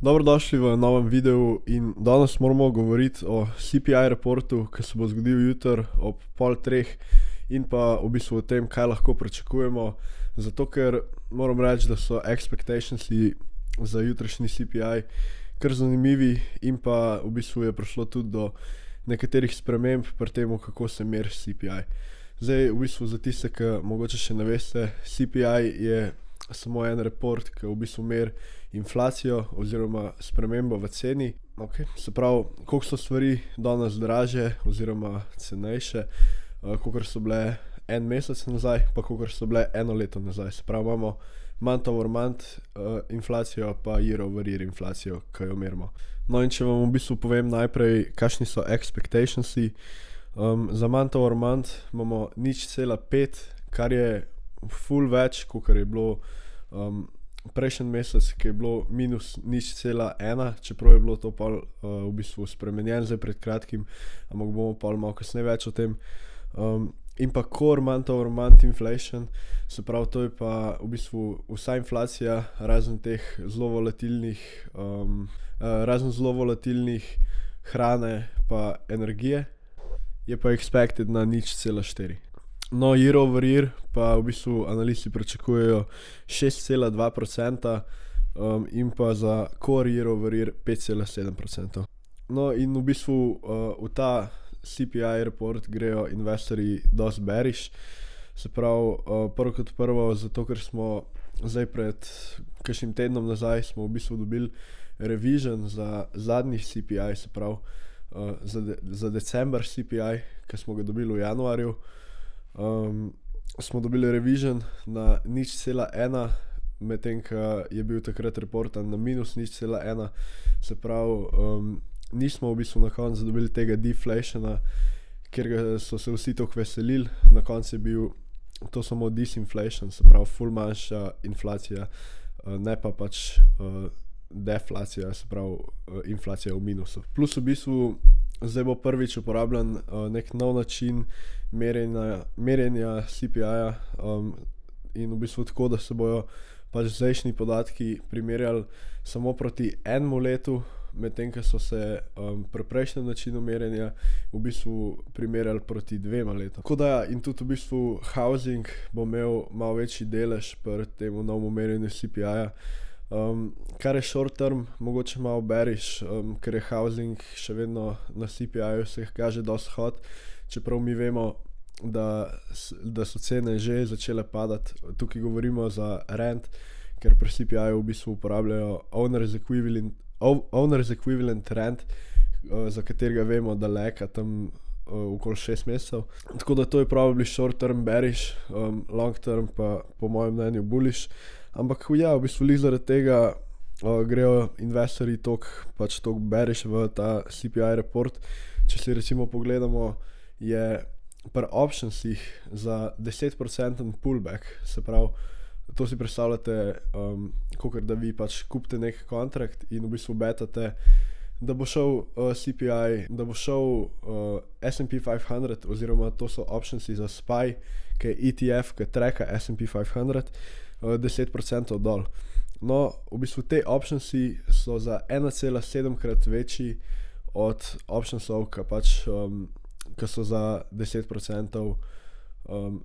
Dobrodošli v novem videu in danes moramo govoriti o CPI reportu, ki se bo zgodil jutri ob 2:30 in pa v bistvu o tem, kaj lahko pričakujemo. Zato ker moram reči, da so expectationsi za jutrišnji CPI kar zanimivi in pa v bistvu je prišlo tudi do nekaterih sprememb pri tem, kako se meri CPI. Zdaj, v bistvu za tiste, ki mogoče še ne veste, CPI je samo en report, ki v bistvu meri inflacijo oziroma spremembo v ceni. Okay. Se pravi, koliko so stvari danes draže oziroma cenejše, kakor so bile en mesec nazaj, pa kakor so bile eno leto nazaj. Se pravi, imamo month over month inflacijo, pa year over year inflacijo, ki jo merimo. No, in če vam v bistvu povem najprej, kakšni so expectationsi. Za month over month imamo 0,5, kar je ful več, kakor je bilo prejšnji mesec, ki je bilo minus 0,1, čeprav je bilo to pol v bistvu spremenjeno zdaj pred kratkim, ampak bomo pol malo kasneje več o tem. In pa core month over month inflation, se pravi, to je pa v bistvu vsa inflacija razen teh zelo volatilnih hrane pa energije, je pa expected na 0,4. No, year over year pa v bistvu analisti pričakujejo 6,2% in pa za core year over year 5,7%. No, in v bistvu v ta CPI report grejo investorji dosti bearish. Se pravi, prvo kot prvo, zato ker smo zdaj pred kakšnim tednom nazaj smo v bistvu dobili revision za zadnji CPI, se pravi za december CPI, ki smo ga dobili v januarju. Smo dobili revision na 0,1, medtem ko je bil takrat reportan na minus 0,1. Se pravi, nismo v bistvu na koncu dobili tega deflationa, ker so se vsi toliko veselili. Na koncu je bil to samo disinflation, se pravi ful manjša inflacija, ne pa pač deflacija, se pravi inflacija v minusu. Plus v bistvu zdaj bo prvič uporabljen nek nov način merjenja CPI-ja in v bistvu tako, da se bojo pač zdajšnji podatki primerjali samo proti enemu letu, medtem ko so se pri prejšnjem načinu merjenja v bistvu primerjali proti 2 letom. Tako da in tudi v bistvu housing bo imel malo večji delež pri temu novemu merjenju CPI-ja. Kar je short term, mogoče malo bearish, ker je housing še vedno na CPI-ju se kaže dosti hot, čeprav mi vemo, da so cene že začele padati. Tukaj govorimo za rent, ker pri CPI-ju v bistvu uporabljajo owner's equivalent rent, za katerega vemo, da leka tam okoli 6 mesecev. Tako da to je probably short term bearish, long term pa po mojem mnenju bullish. Ampak ja, v bistvu zaradi tega grejo investorji toliko bearish v ta CPI report. Če si recimo pogledamo, je pri optionsih za 10% pullback, se pravi, to si predstavljate, kakor da vi pač kupite nek kontrakt in v bistvu betate, da bo šel CPI, da bo šel S&P 500 oziroma to so optionsi za SPY, ki je ETF, ki tracka S&P 500, 10% dol. No, v bistvu te optionsi so za 1,7 krat večji od optionsov, ki so za 10%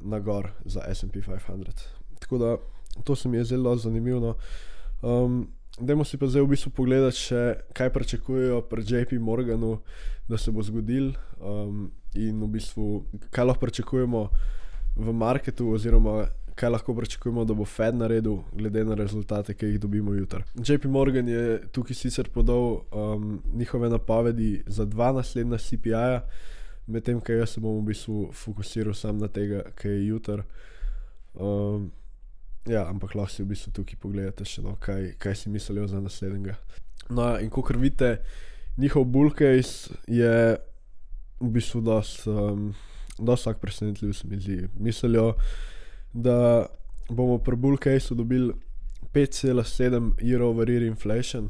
nagor za S&P 500. Tako da to se mi je zelo zanimivo. Dajmo si pa zdaj v bistvu pogledati še, kaj pričakujejo pri JP Morganu, da se bo zgodil in v bistvu, kaj lahko pričakujemo v marketu oziroma kaj lahko pričakujemo, da bo Fed naredil glede na rezultate, ki jih dobimo jutri. JP Morgan je tukaj sicer podal njihove napovedi za 2 naslednja CPI-ja, medtem ko jaz se bom v bistvu fokusiral sam na tega, ki je jutri. Ja, ampak lahko si v bistvu tukaj pogledate še kaj si mislijo za naslednjega. No, in kakor vidite, njihov bull case je v bistvu dosti vsak presenetljiv, se mi zdi. Mislijo, da bomo pri bull caseu dobili 5,7 year over year inflation,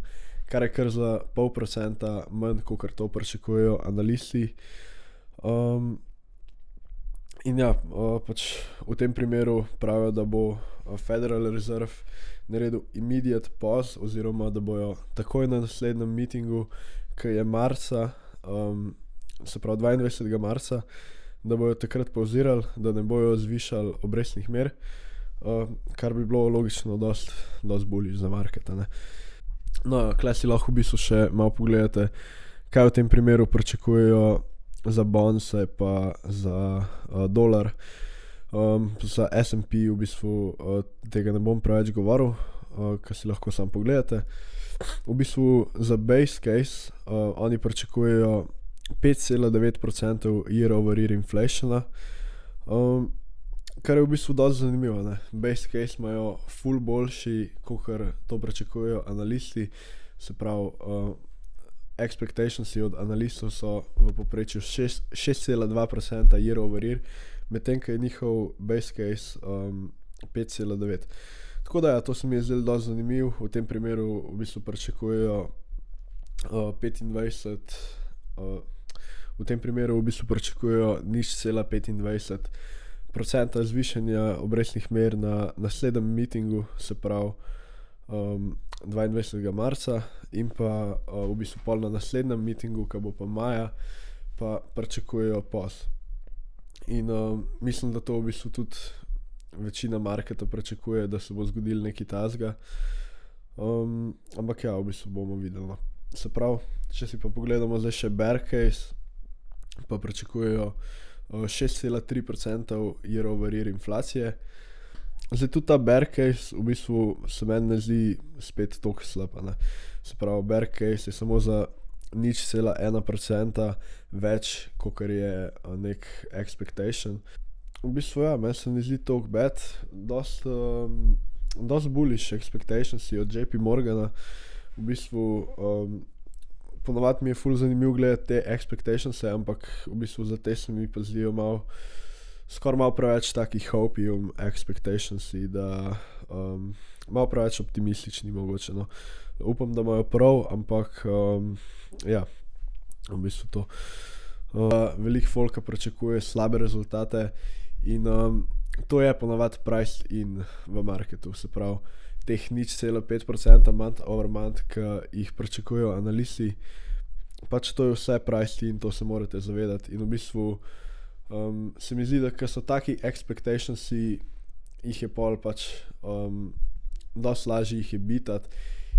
kar je kar za 0,5% manj, kakor to pričakujejo analisti. In ja, pač v tem primeru pravijo, da bo Federal Reserve naredil immediate pause, oziroma da bojo takoj na naslednjem meetingu, ki je marca, se pravi 22. marca, da bojo takrat pauzirali, da ne bojo zvišali obrestnih mer, kar bi bilo logično dosti bullish za market, a ne. No, tule si lahko v bistvu še malo pogledate, kaj v tem primeru pričakujejo za bonse pa za dolar. Za S&P v bistvu tega ne bom preveč govoril, ker si lahko sam pogledate. V bistvu za base case oni pričakujejo 5,9% year over year inflationa, kar je v bistvu dosti zanimivo, ne. Base case imajo ful boljši, kakor to pričakujejo analisti, se pravi expectationsi od analistov so v povprečju 6,2% year over year, medtem ko je njihov base case 5,9. Tako da ja, to se mi je zdelo dosti zanimivo. V tem primeru v bistvu pričakujejo 0,25% zvišanja obrestnih mer na naslednjem meetingu, se pravi 22. marca, in pa v bistvu pol na naslednjem meetingu, ki bo pa maja, pa pričakujejo pause. In mislim, da to v bistvu tudi večina marketa pričakuje, da se bo zgodilo nekaj takega. Ampak ja, v bistvu bomo videli, no. Se pravi, če si pa pogledamo zdaj še bear case, pa pričakujejo 6,3% year over year inflacije. Zdaj tudi ta bear case v bistvu se meni ne zdi spet toliko slab, a ne. Se pravi, bear case je samo za 0,1% več, kakor je nek expectation. V bistvu ja, meni se ne zdi toliko bad, dosti bullish expectationsi od JP Morgana. V bistvu ponavadi mi je ful zanimivo gledati te expectationse, ampak v bistvu za te se mi pa zdijo skoraj malo preveč takih hopium expectationsi, da malo preveč optimistični mogoče, no. Upam, da imajo prav, ampak ja, v bistvu to. Veliko folka pričakuje slabe rezultate in to je ponavadi priced in v marketu, se pravi teh 0,5% month over month, ki jih pričakujejo analisti, pač to je vse priced in to se morate zavedati. In v bistvu se mi zdi, da ko so taki expectationsi, jih je pol pač dosti lažje jih je bitati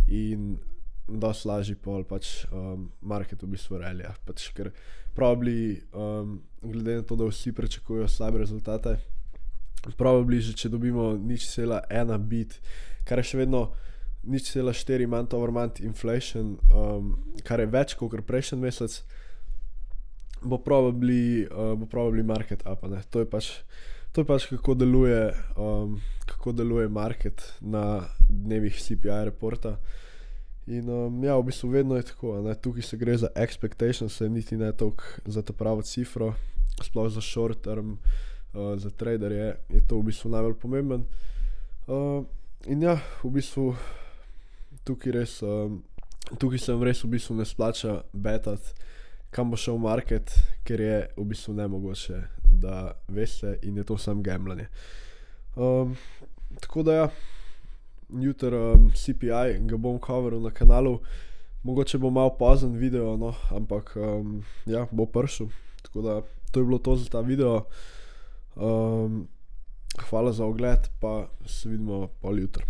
in dosti lažje pol pač market v bistvu relja. Pač ker probably glede na to, da vsi pričakujejo slabe rezultate, probably že če dobimo 0,1 bit, kar je še vedno 0,4 month over month inflation, kar je več kot prejšnji mesec, bo probably market up, ne. To je pač kako deluje market na dnevih CPI reporta. In ja, v bistvu vedno je tako, ne. Tukaj se gre za expectations, niti ne toliko za ta pravo cifro, sploh za short term, za traderje je to v bistvu najbolj pomemben. In ja, v bistvu tukaj se vam res v bistvu ne splača betati, kam bo šel market, ker je v bistvu nemogoče, da veste, in je to samo gamblanje. Tako da ja, jutri CPI ga bom coveril na kanalu, mogoče bo malo pozen video, no, ampak ja, bo prišel. Tako da to je bilo to za ta video. Hvala za ogled, pa se vidimo pol jutri.